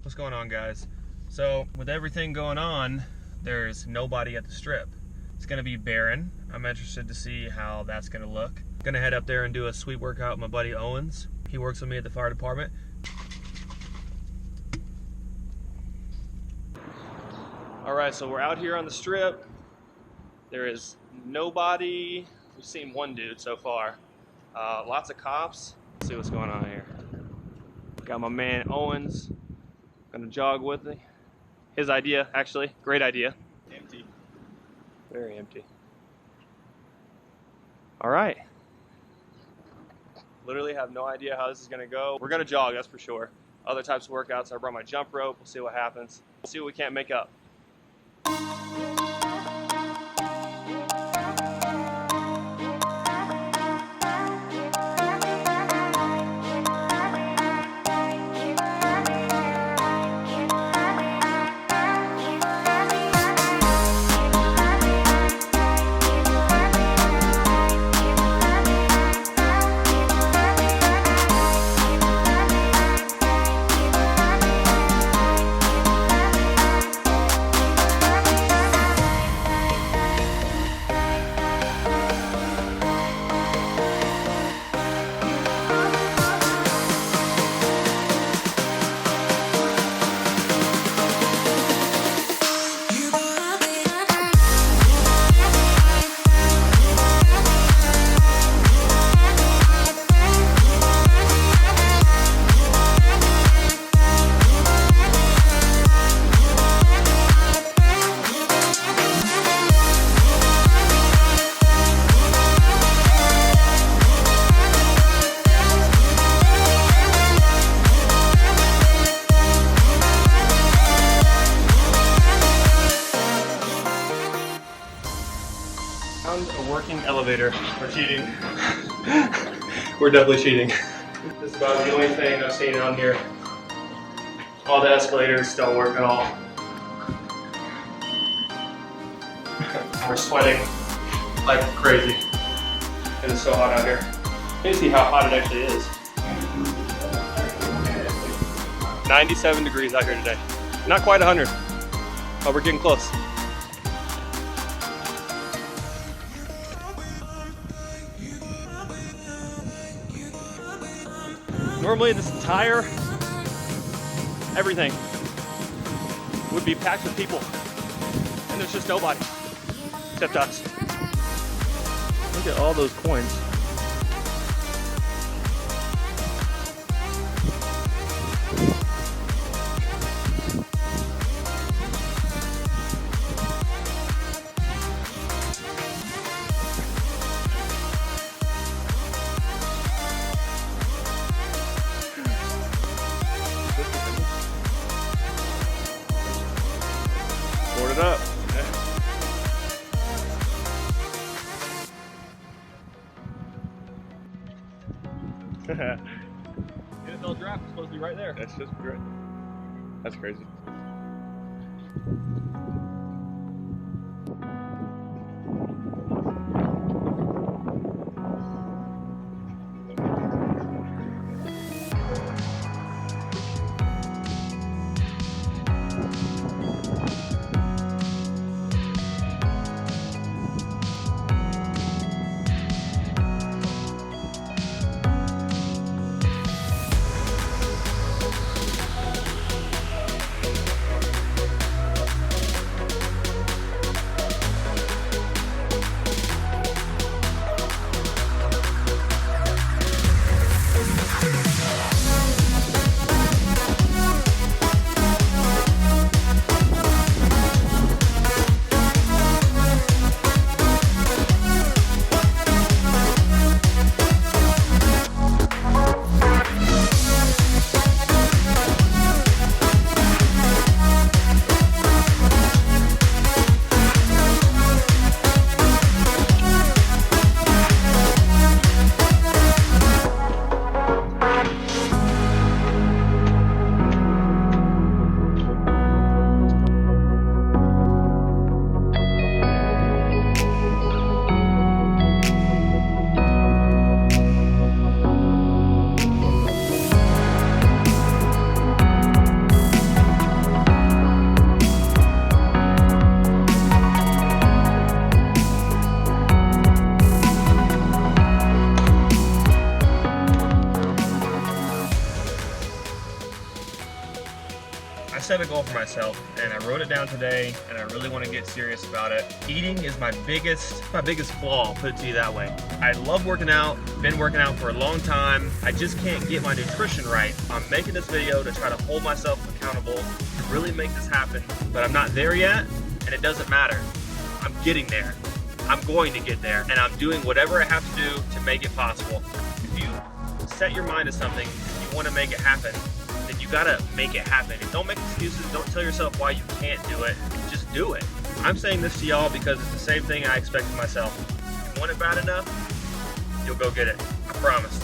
What's going on, guys? So with everything going on, there's nobody at the strip. It's gonna be barren. I'm interested to see how that's gonna look. Gonna head up there and do a sweet workout with my buddy Owens. He works with me at the fire department. All right, so we're out here on the strip. There is nobody. We've seen one dude so far. Lots of cops. Let's see what's going on here. Got my man Owens. Gonna jog with me. His idea, actually. Great idea. Empty. Very empty. All right. Literally have no idea how this is gonna go. We're gonna jog, that's for sure. Other types of workouts, I brought my jump rope. We'll see what happens. We'll see what we can't make up. A working elevator. We're cheating. We're definitely cheating. This is about the only thing I've seen on here. All the escalators don't work at all. We're sweating like crazy. It is so hot out here. Let me see how hot it actually is. 97 degrees out here today. Not quite 100, but we're getting close. Normally this entire everything would be packed with people, and there's just nobody except us. Look at all those coins. Board it up. NFL draft is supposed to be right there. That's just great. That's crazy. I set a goal for myself and I wrote it down today, and I really want to get serious about it. Eating is my biggest flaw, I'll put it to you that way. I love working out, been working out for a long time. I just can't get my nutrition right. I'm making this video to try to hold myself accountable, to really make this happen, but I'm not there yet, and it doesn't matter. I'm getting there. I'm going to get there, and I'm doing whatever I have to do to make it possible. If you set your mind to something, and you want to make it happen, then you gotta make it happen. And don't make excuses, don't tell yourself why you can't do it, just do it. I'm saying this to y'all because it's the same thing I expect of myself. If you want it bad enough, you'll go get it, I promise.